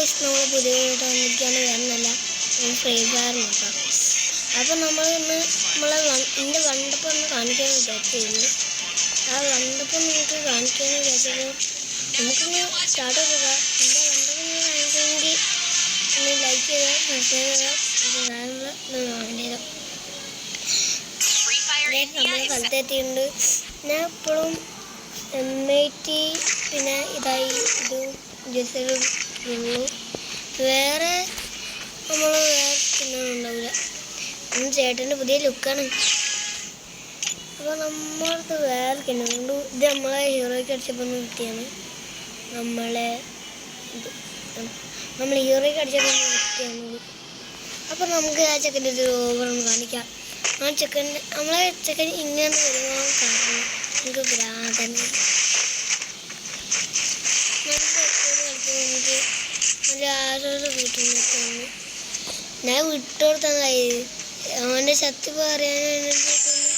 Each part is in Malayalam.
നമ്മൾ പുതിയതായിട്ട് വന്നിരിക്കുകയാണ്, വേറൊന്നല്ല ഫ്രീ ഫയർ നോക്കാം. അപ്പം നമ്മളിന്ന് എൻ്റെ വണ്ടപ്പം ഒന്ന് കാണിക്കാൻ വിചാരിച്ചിരുന്നു. ആ വണ്ടപ്പം നിങ്ങൾക്ക് കാണിക്കാമെന്ന് വിചാരിച്ചപ്പോൾ നമുക്കൊന്ന് സ്റ്റാർട്ട് ചെയ്തുക. എൻ്റെ വണ്ടപ്പം കാണിക്കണമെങ്കിൽ ഒന്ന് ലൈക്ക് ചെയ്യുക, സബ്സ്ക്രൈബ് ചെയ്യുക, വേണ്ടത് നമ്മൾ സ്ഥലത്തെത്തിയിട്ടുണ്ട്. ഞാൻ എപ്പോഴും M80 പിന്നെ ഇതായി ഇത് ജസ്റ്റുള്ളൂ, വേറെ നമ്മൾ വേറെ തിന്നാനുണ്ടാവില്ല. ചേട്ടൻ്റെ പുതിയ ലുക്കാണ്. അപ്പോൾ നമ്മളടുത്ത് വേറെ കിട്ടുന്നുണ്ട്. ഇത് നമ്മളെ ഹീറോയ്ക്ക് അടിച്ചപ്പോൾ കിട്ടിയാണ്. നമ്മൾ ഹീറോയ്ക്ക് അടിച്ചപ്പോൾ കിട്ടിയാണ്. അപ്പോൾ നമുക്ക് ആ ചെക്കൻ്റെ ഒരു ഓവറൊന്ന് കാണിക്കാം. ആ ചെക്കൻ്റെ നമ്മളെ ചെക്കൻ ഇങ്ങനെ വരുമ്പോൾ കാരണം നമുക്ക് ഭ്രാന്തൻ നമുക്ക് എപ്പോഴും കളിക്കുമ്പോൾ നമുക്ക് നല്ല ആരോഗ്യം കിട്ടുന്നൊക്കെയാണ്. ഞാൻ വിട്ടുകൊടുത്താണ് കഴിയത്. അവൻ്റെ ശക്തി പറയാൻ വേണ്ടിയിട്ടൊന്ന്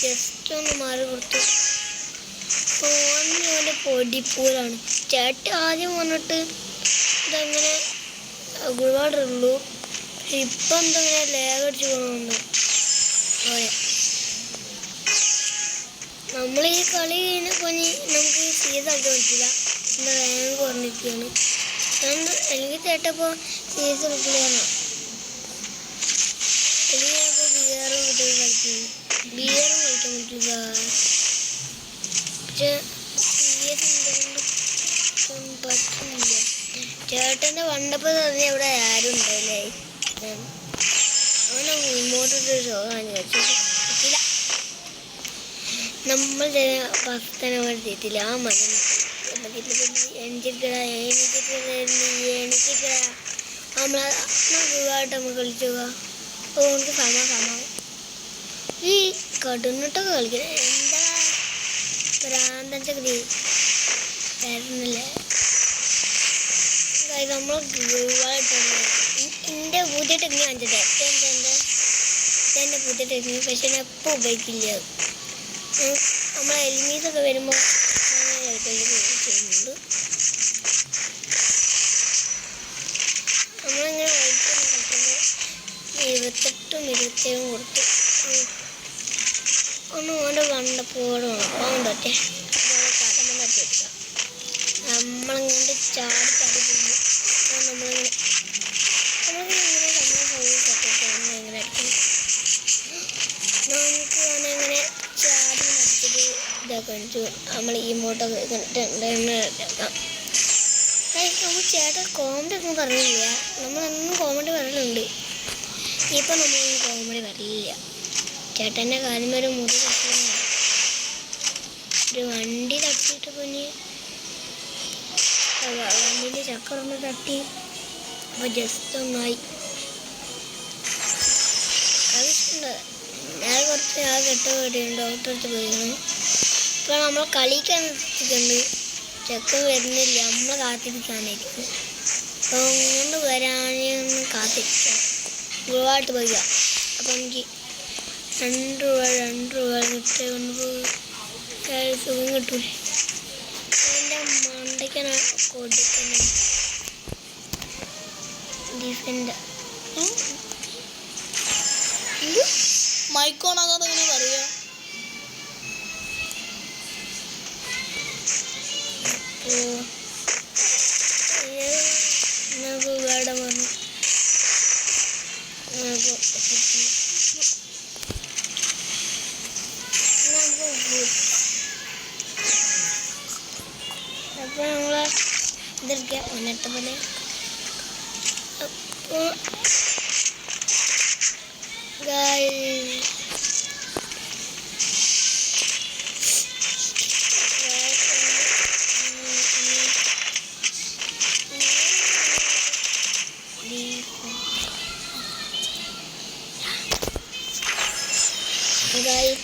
ജസ്റ്റ് ഒന്ന് മാറി കൊടുത്തു. ഓൺലി അവൻ്റെ പൊടിപ്പൂരാണ്. ചേട്ടൻ ആദ്യം വന്നിട്ട് ഇതങ്ങനെ ഒരുപാടുള്ളൂ. ഇപ്പം എന്തെങ്ങനെ ലേഖടിച്ച് പോകുന്നുണ്ട്. നമ്മൾ ഈ കളി കഴിഞ്ഞ് നമുക്ക് സീസ് കളിക്കാൻ പറ്റില്ല. എൻ്റെ റാങ്ക് പറഞ്ഞിരിക്കുകയാണ്. എനിക്ക് ചേട്ടപ്പോൾ സീസ് എടുക്കുകയാണ്. എനിക്കപ്പോൾ ബിയറും കുട്ടികൾ കളിക്കുന്നു. ബിയറും കളിക്കാൻ പറ്റില്ല. പക്ഷേ സീസ് എന്തുകൊണ്ട് പറ്റുന്നില്ല. ചേട്ടൻ്റെ വണ്ടപ്പോൾ തന്നെ ഇവിടെ ആരും ഉണ്ടായില്ലേ. അവനെ ഇങ്ങോട്ടൊരു ഷോ കാണിച്ചു പറ്റില്ല. നമ്മൾ ഭക്തനെ എടുത്തിട്ടില്ല. ആ മകൻ എണിച്ചിട്ട് നമ്മളായിട്ട് നമുക്ക് കളിച്ചു പോകാം. അപ്പോൾ നമുക്ക് സമം ഈ കടുന്നിട്ടൊക്കെ കളിക്കണം. എന്താ ഭ്രാന്തൻ ചക്രി വരുന്നില്ലേ. നമ്മൾ എൻ്റെ പുതിയ ടെക്നിക്ക് കാണിച്ചിട്ട് എൻ്റെ പുതിയ ടെക്നിക്ക്. പക്ഷെ ഞാൻ എപ്പോൾ ഉപയോഗിക്കില്ല. നമ്മളെ എലിമീസൊക്കെ വരുമ്പോൾ ചെയ്യുന്നുണ്ട്. നമ്മളിങ്ങനെ കളിക്കുമ്പോൾ 28ഉം 27ഉം കൊടുത്തു. ഒന്ന് ഓൻ്റെ വണ്ടപ്പോടെ ഉണപ്പാൻ പറ്റേ കടമ തട്ടി വെക്കുക. നമ്മളിങ്ങനെ ചാടി പോകുന്നു. നമ്മളിങ്ങനെ പോയി തട്ടിട്ടാണ് ഇങ്ങനെ അടിക്കുന്നത്. നമുക്ക് അവനെങ്ങനെ ചാടി നടത്തിട്ട് ഇതൊക്കെ കാണിച്ചു. നമ്മൾ ഈ മോട്ടൊക്കെ എടുക്കാം. നമുക്ക് ചേട്ടൻ കോമഡി ഒന്നും പറഞ്ഞില്ല. നമ്മളൊന്നും കോമഡി പറയലുണ്ട്. ഇപ്പം നമ്മളൊന്നും കോമഡി പറയില്ല. ചേട്ടൻ്റെ കാര്യം ഒരു മുറി തട്ടിയാണ്. ഒരു വണ്ടി തട്ടിയിട്ട് പൊന്നി വണ്ടീൻ്റെ ചക്കറൊന്ന് തട്ടി. അപ്പോൾ ജസ്റ്റ് ഒന്നായി ആവശ്യമുണ്ട്. ഞാൻ കുറച്ച് ആ കെട്ട പേടിയുണ്ട്. ഡോക്ടർ അടുത്ത് പോയിരുന്നു. ഇപ്പോൾ നമ്മൾ കളിക്കാൻ എത്തിയിട്ടുണ്ട്. ചെക്കൻ വരുന്നില്ല. നമ്മൾ കാത്തിരിക്കാനായിരിക്കും. അപ്പോൾ ഇങ്ങോട്ട് വരാനൊന്ന് കാത്തിരിക്കാം. ഒരുപാട് പോയില്ല. അപ്പോൾ എനിക്ക് 2 രൂപ കിട്ടിയ കൊണ്ടുപോയി സുഖം കിട്ടൂലേ. എൻ്റെ മണ്ടയ്ക്കാണ് കൊടുക്കുന്നത്. ഡിഫൻഡർ മൈക്കോണാകാതെ ഇങ്ങനെ പറയാ. നമുക്ക് വേടം പറഞ്ഞു. അപ്പോൾ നമ്മൾ ഇതെടുക്കുക മുന്നത്തെ പോലെ. അപ്പോൾ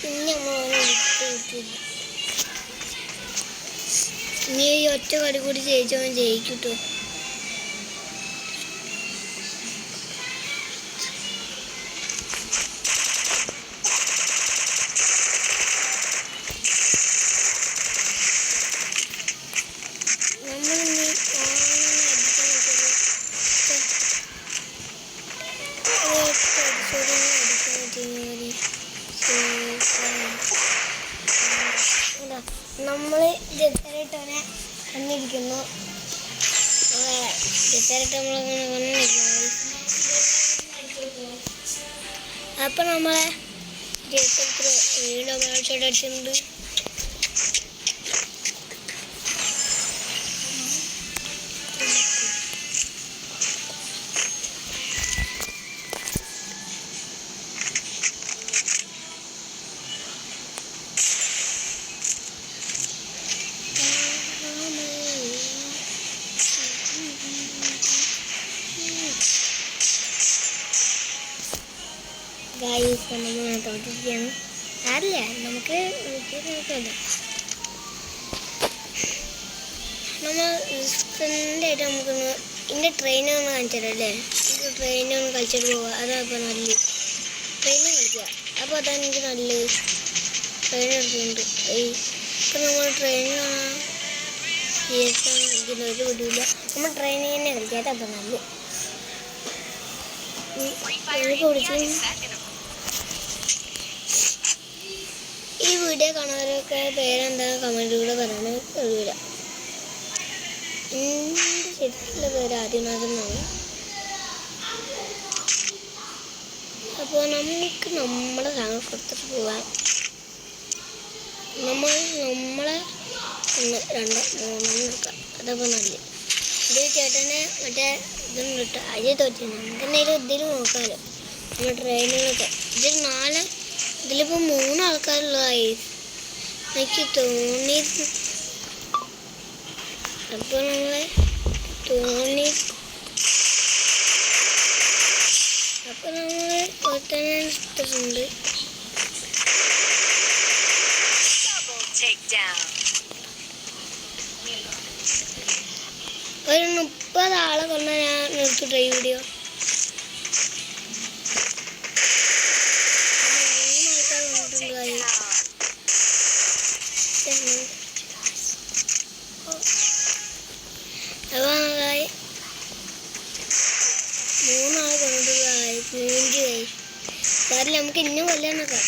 പിന്നെ നമ്മളെ വിട്ടില്ല. ഇനി ഈ ഒറ്റ കളി കൂടി ജയിച്ചവൻ ജയിക്കൂട്ടോ. നമ്മളിനി ഓണം അടിക്കാൻ വന്നിരിക്കുന്നു. ഡിസൈനായിട്ട് നമ്മളങ്ങനെ വന്നിരിക്കുന്നു. അപ്പം നമ്മളെ വീണ്ടും അടിച്ചിട്ടുണ്ട്. ഗായ്സ് നമ്മൾ തോറ്റിരിക്കുകയാണ്. അറിയില്ല, നമുക്ക് നോക്കിയല്ല. നമ്മൾ റിസ്കൻ്റായിട്ട് നമുക്കൊന്ന് ഇതിൻ്റെ ട്രെയിനൊന്ന് കാണിച്ചു തരാം അല്ലേ? നമുക്ക് ട്രെയിനൊന്ന് കളിച്ചിട്ട് പോവുക. അതാണ് ഇപ്പോൾ നല്ല ട്രെയിനും കളിക്കുക. അപ്പോൾ അതാണ് എനിക്ക് നല്ല ട്രെയിൻ എടുക്കുന്നുണ്ട്. ഇപ്പം നമ്മൾ ട്രെയിൻ കളിക്കുന്ന ഒരു പിടിയില്ല. നമ്മൾ ട്രെയിനിൽ തന്നെ കളിക്കുക. അതപ്പോൾ നല്ല ഈ വീഡിയോ കാണാനൊക്കെ പേരെന്താ കമൻറ്റിലൂടെ പറയാൻ കഴിയില്ല. എൻ്റെ ശരിക്കുള്ള പേര് ആദ്യമാകുന്നതാണ്. അപ്പോൾ നമുക്ക് നമ്മളെ സാധനം കൊടുത്തിട്ട് പോവാൻ. നമ്മളെ 1 2 3 എടുക്കാം. അതപ്പോൾ നല്ല ഇത് ചേട്ടനെ മറ്റേ ഇതൊന്നും കിട്ടുക അരി തോറ്റി നമുക്ക് എന്തെങ്കിലും ഇതിൽ നോക്കാമല്ലോ. നമ്മൾ ട്രെയിനുകളൊക്കെ ഇതിൽ 4 ഇതിലിപ്പോൾ 3 ആൾക്കാരുള്ളതായി എനിക്ക് തോന്നി. അപ്പോൾ നമ്മളെ അപ്പോൾ നമ്മൾ ഒരുത്തനെ എടുത്തിട്ടുണ്ട്. ഒരു 30 ആളെ കൊണ്ടാൽ ഞാൻ നിർത്തിട്ടെ ഈ വീഡിയോ. 3 ആൾക്കാർ വന്നിട്ടുണ്ടായി. അപ്പോൾ 3 ആൾ കൊണ്ടിട്ടുള്ളതായി 5 ആയി. കാരണം നമുക്ക് ഇന്നും കൊല്ലാനൊക്കെ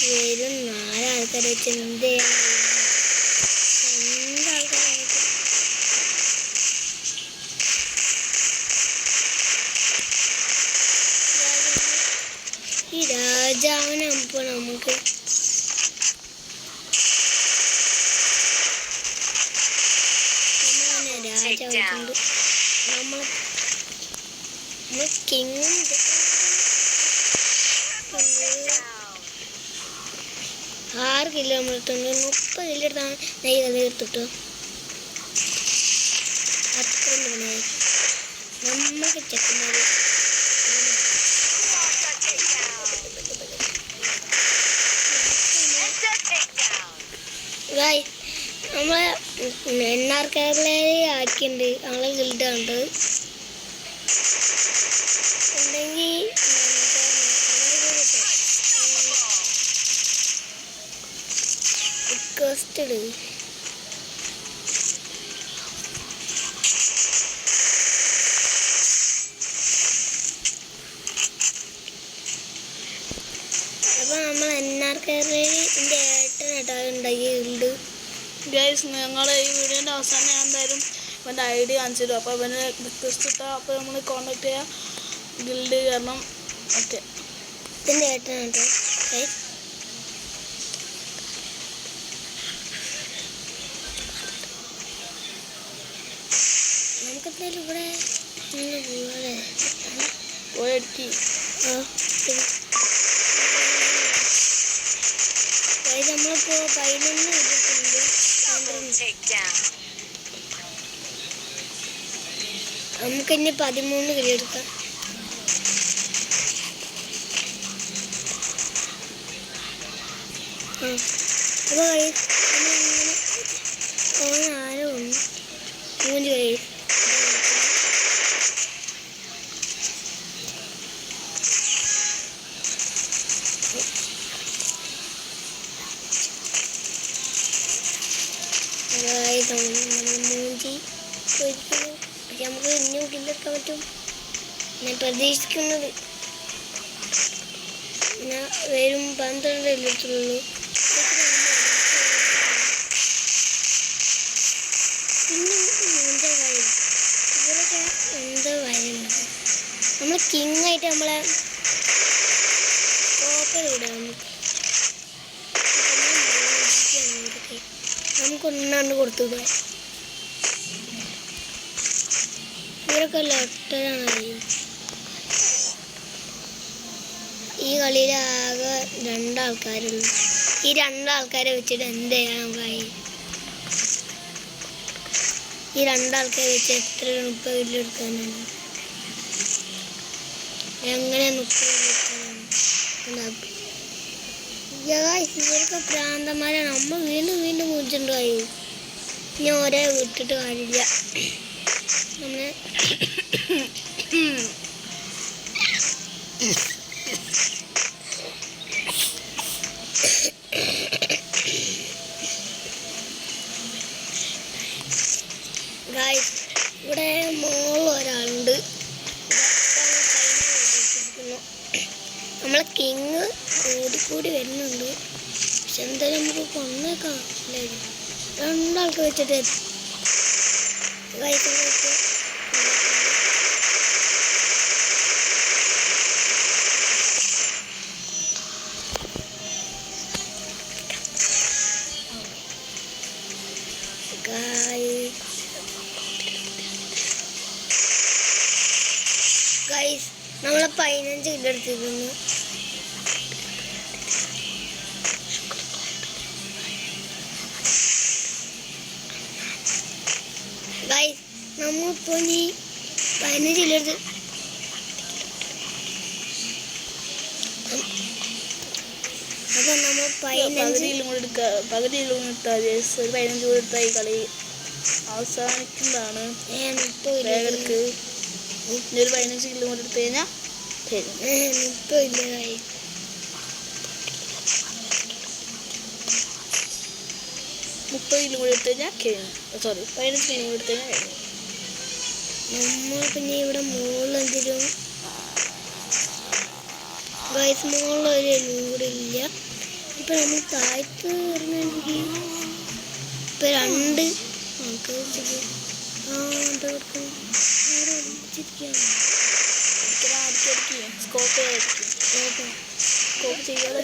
വരും. 4 ആൾക്കാരെ വെച്ച് എന്ത് ചെയ്യാൻ? 2 ആൾക്കാരെ ഈ രാജാവിനെ ഇപ്പോൾ നമുക്ക് രാജാവുണ്ട്. നമ്മൾ കിങ് 6 കിലോ നമ്മൾ എടുത്തുണ്ട്. 30 കിലോ എടുത്താണ് നെയ്യ് അത് എടുത്തിട്ടോ. അത്രയും പണിയായി നമ്മൾക്ക് ചെക്കന്മാർ. നമ്മളെ NR കേരള ആക്കിയിട്ടുണ്ട്. നമ്മളെ ഗിൽഡാണ്ട് ഉണ്ടെങ്കിൽ റിക്വസ്റ്റഡ് അപ്പോൾ നമ്മൾ NR കേരളൻ്റെ ഏട്ടനായിട്ടാണ് ഗൈസ്. ഞങ്ങൾ ഈ വീഡിയോൻ്റെ അവസാനം ഞാൻ എന്തായാലും ഇവൻ്റെ ID കാണിച്ചു തരും. അപ്പോൾ ഇവനെ റിക്വസ്റ്റ് ഇട്ടാൽ അപ്പോൾ നമ്മൾ കോൺടാക്ട് ചെയ്യാം, ഗിൽഡ് കാരണം. ഓക്കെ, ഇതിൻ്റെ ഏട്ടനായിട്ട് നമുക്കെന്തായാലും ഇവിടെ പോയടിക്ക്. നമ്മളിപ്പോൾ 11 ഇട്ടിട്ടുണ്ട്. നമുക്കിനി 13 കിലോ എടുക്കാം. അപ്പോൾ നമ്മളിങ്ങനെ ആരോ ഉണ്ട് 3 കഴിയും. മൂഞ്ചി ഒരിക്കലും നമുക്ക് ഇനിയും കില്ലെടുക്കാൻ പറ്റും ഞാൻ പ്രതീക്ഷിക്കുന്നത്. പിന്നെ വെറും 12 എടുത്തുള്ളൂ. പിന്നെ എന്താ കാര്യം ഇവരൊക്കെ എന്താ കാര്യമുണ്ട്. നമ്മൾ കിങ് ആയിട്ട് നമ്മളെ കോപ്പയിലൂടെയാണ് നമുക്കൊന്നാണ്ട് കൊടുത്തുവിടുക. ഇവരൊക്കെ ലൊട്ടരാണ്. ഈ കളിയിൽ ആകെ 2 ആൾക്കാരുള്ളൂ. ഈ 2 ആൾക്കാരെ വെച്ചിട്ട് എന്ത് ചെയ്യണം ഭായി? ഈ 2 ആൾക്കാരെ വെച്ച് എത്ര 30 കിലോ എടുക്കാനാണ്? എങ്ങനെ 30 കിലോ എടുക്കാനാണ്? ഇവരൊക്കെ പ്രാന്തന്മാരാണ്. നമ്മൾ വീണ്ടും മുറിച്ചിട്ടുണ്ടായി. ഇനി ഒരേ വിട്ടിട്ട് കാര്യമില്ല. നമ്മളെ ഇവിടെ മോളിൽ ഒരാളുണ്ട്. നമ്മളെ കിങ് കൂടി വരുന്നുണ്ട്. പക്ഷെ എന്തായാലും നമുക്ക് കൊന്നേക്കാം. 2 ആൾക്ക് വെച്ചിട്ട് നമ്മളെ 15 കിലോ എടുത്തിരുന്നു. നമ്മളിപ്പോൾ ഈ 15 കിലോ എടുത്ത് അപ്പോൾ നമ്മൾ 15 പകുതിയിലും എടുത്താൽ ഒരു 15 കൂടെ എടുത്താൽ ഈ കളി അവസാനിക്കുന്നതാണ്. വേഗർക്ക് ഒരു 15 കിലോ കൂടെ എടുത്തു കഴിഞ്ഞാൽ 30 ഇല്ലതായി. കിലോ കൂടെ എടുത്തു കഴിഞ്ഞാൽ കഴിഞ്ഞു. 15 കിലോ കൂടെ എടുത്തു കഴിഞ്ഞാൽ കഴിഞ്ഞു. നമ്മൾ പിന്നെ ഇവിടെ മുകളിലെന്തെങ്കിലും മുകളിലൊരു എല്ലും കൂടെ ഇല്ല. ഇപ്പം നമ്മൾ താഴത്ത് വരുന്നെങ്കിൽ ഇപ്പം 2 ആൾക്കാർ എന്താ കൊടുക്കണം? സ്കോപ്പ് ചെയ്യാതെ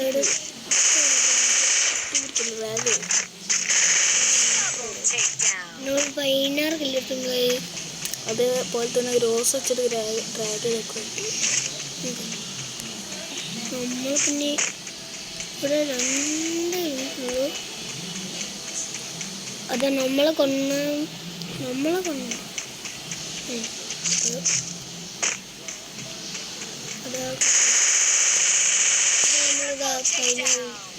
നമ്മൾ 16 കിലോ എടുത്തുണ്ട്. അതേപോലെ തന്നെ റോസ് വെച്ചിട്ട് ഡ്രാഗ് വെക്കും. നമ്മൾ പിന്നെ ഇവിടെ 2 ഉള്ളൂ. അത് നമ്മളെ കൊന്ന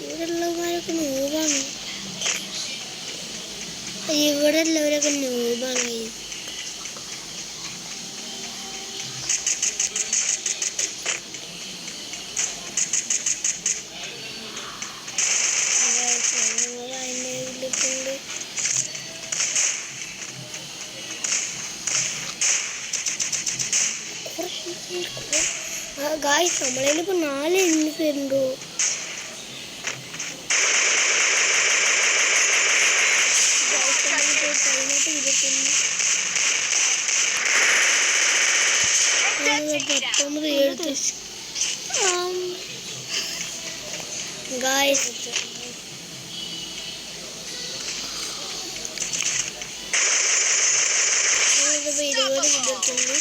ഇവിടെയുള്ളവരൊക്കെ നൂബാണ്. ഇവിടെ ഉള്ളവരൊക്കെ നൂബാണ്. ഗായ്സ് നമ്മളതിലിപ്പോൾ 4 എണ്ണിസ് വരുന്നുണ്ടോ? ഗായ്സ് നമ്മളിപ്പോൾ 20 കിട്ടുന്നുണ്ട്.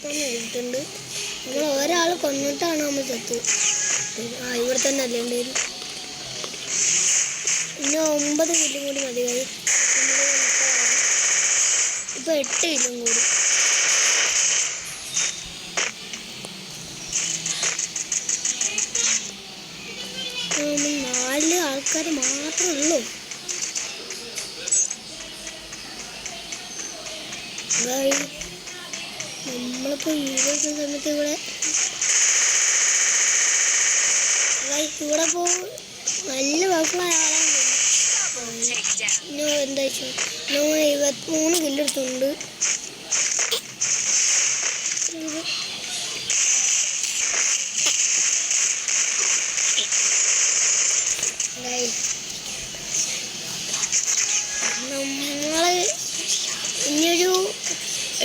21 എടുത്തിട്ടുണ്ട്. നമ്മൾ ഒരാൾ കൊന്നിട്ടാണ് നമ്മൾ ചത്തു. ഇവിടെ തന്നെ അല്ലേ ഉണ്ടായിരുന്നു. പിന്നെ 9 കിലും കൂടി മതി. ഇപ്പോൾ 8 കിലും കൂടി. നമ്മൾ 4 ആൾക്കാർ മാത്രമേ ഉള്ളൂ. നമ്മളിപ്പോൾ വീഡിയോ സമയത്ത് ഇവിടെ ഇപ്പോൾ നല്ല വർക്കുള്ള ആളാണ്. എന്താ വെച്ചാൽ നമ്മൾ 73 കില്ലെടുത്തുണ്ട്. നമ്മള് ഇനിയൊരു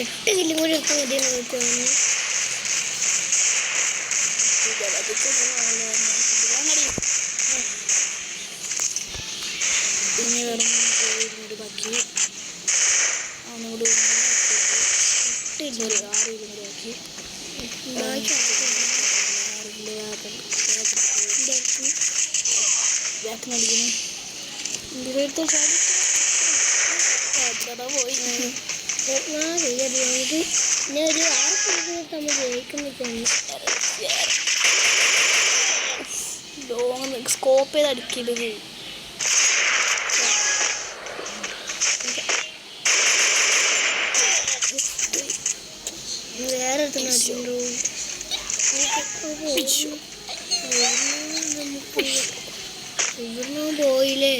8 കില്ലും കൂടി എടുത്താൽ മതി നോക്കുവാണ്. പിന്നെ വേറെ ബാക്കി ഒന്നുകൂടി 6 ബാക്കി പോയി. ഇനി ഒരു 6 കില്ല് നമ്മൾ ജയിക്കുന്നില്ല. ലോങ് സ്കോപ്പ് ചെയ്ത് അടിക്കരുത്. വേറെ എടുത്തുണ്ടോ ഇവിടുന്ന് പോയില്ലേ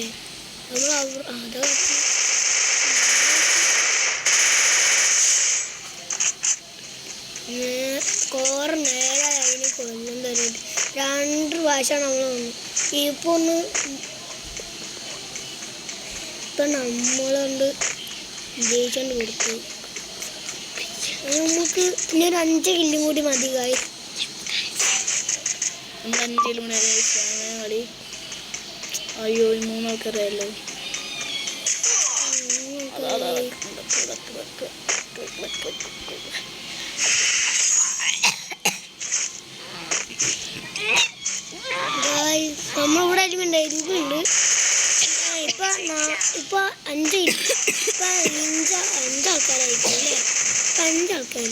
നമ്മൾ അതാ സ്കോർ നേരെ അതിന് കൊല്ലും തരുന്നുണ്ട്. 2 പ്രാവശ്യമാണ് നമ്മൾ വന്നു. ഇപ്പം നമ്മളുണ്ട് ജയിച്ചോണ്ട് കൊടുത്തു. നമുക്ക് ഇനി ഒരു 5 കില്ലും കൂടി മതി. കായ് നമ്മൾ 5 കില്ലും കളി. അയ്യോ 3 ആൾക്കാരല്ലോ. നമ്മളിവിടെ അരിമുണ്ട് എരിവുണ്ട്. ഇപ്പൊ 5 ആൾക്കാരായിരിക്കും അല്ലേ? 5 ആൾക്കാർ.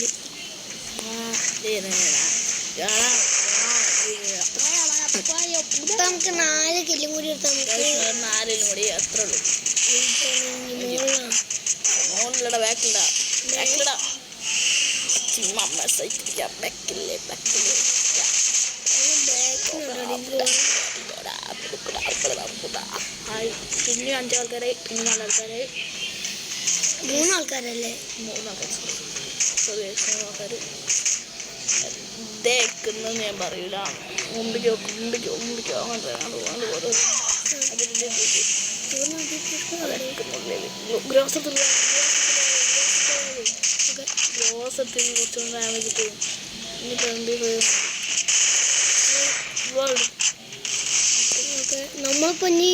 ഇപ്പൊ നമുക്ക് 4 കില്ലും കൂടി എടുത്താൽ 4 കില്ലും കൂടി അത്ര ഉള്ളൂ. മോളിലടാ ബാക്കിലടാ ബാക്കിലടാ പിന്നെ 5 ആൾക്കാരെ പിന്നെ 4 ആൾക്കാരെ 3 ആൾക്കാരല്ലേ? 3 ആൾക്കാർ ഇതേക്കുന്നത് ഞാൻ പറയൂല. മുമ്പിക്കോ ഗ്രോസത്തിന് കുറച്ചും ഡാമേജ് പോകും. ഇനി 25 നമ്മളിപ്പോ ഇനി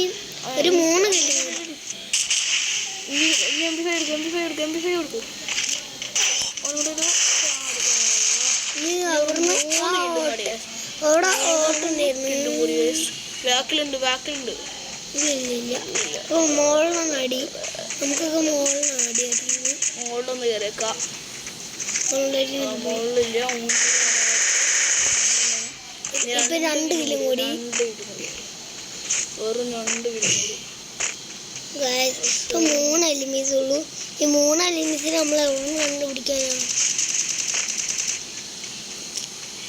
ഒരു 3 കില്ലും കൊടുക്കും. അവിടുന്ന് അവിടെ ഓട്ടുണ്ടായിരുന്നു. ബാക്കിലുണ്ട് ഇല്ല. അപ്പൊ മോളിലൊന്ന് അടി. നമുക്കൊക്കെ മോളിലൊന്ന് അടിയായിരുന്നു. മോളിലൊന്ന് കയറിയേക്കാം. മോളിലില്ല. ഇപ്പൊ 2 കില്ലും കൂടി. വെറും 2 കില്ലും കൂടി. ഇപ്പൊ 3 എലിമീസ് ഉള്ളൂ. ഈ 3 എലിമീസിന് നമ്മൾ എവിടെ കണ്ടുപിടിക്കാനാണ്?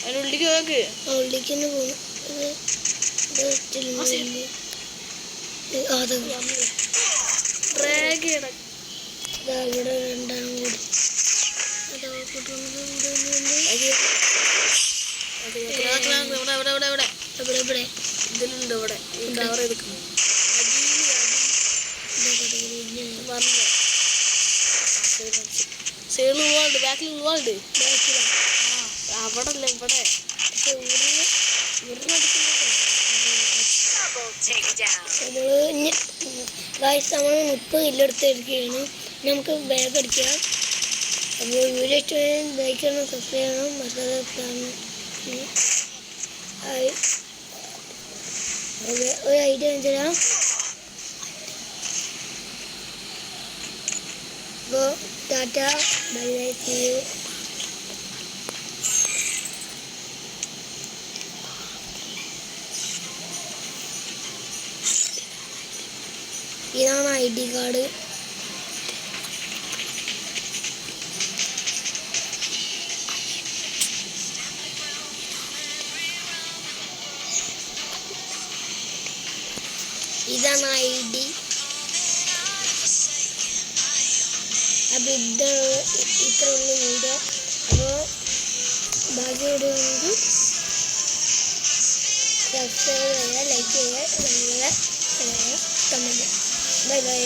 അതിനുള്ളിലേക്ക് നോക്ക്. ഉള്ളിലേക്ക് പോകും. ഇവിടെ 2 കൂടി. ഇവിടെ ഇതിലുണ്ട്. ഇവിടെ കവർ ചെയ്തിരിക്കുന്നു. സൈഡിൽ ഉള്ളുണ്ട്. ബാക്കിൽ ഉള്ളുണ്ട്. അവിടെ അല്ല ഇവിടെ. നമ്മൾ 30 കില്ലെടുത്തിരിക്കുകയാണ്. നമുക്ക് ബാഗ് അടിക്കാം. അപ്പോൾ വീഡിയോ ഇഷ്ടമായി ലൈക്ക് ചെയ്യണം, സബ്സ്ക്രൈബ് ചെയ്യണം, മസാല ഒരു ഐഡിയ തരാം. അപ്പോൾ tata bye bye see you. ഇതാണ് ID കാർഡ്. ഇതാണ് ID. അപ്പോൾ ഇത്രയുള്ള വീഡിയോ. അപ്പോൾ ബാക്കി വീഡിയോ വേണമെങ്കിൽ സബ്സ്ക്രൈബ് ചെയ്യുക, ലൈക്ക് ചെയ്യുക, കമൻറ്റ്. Bye bye.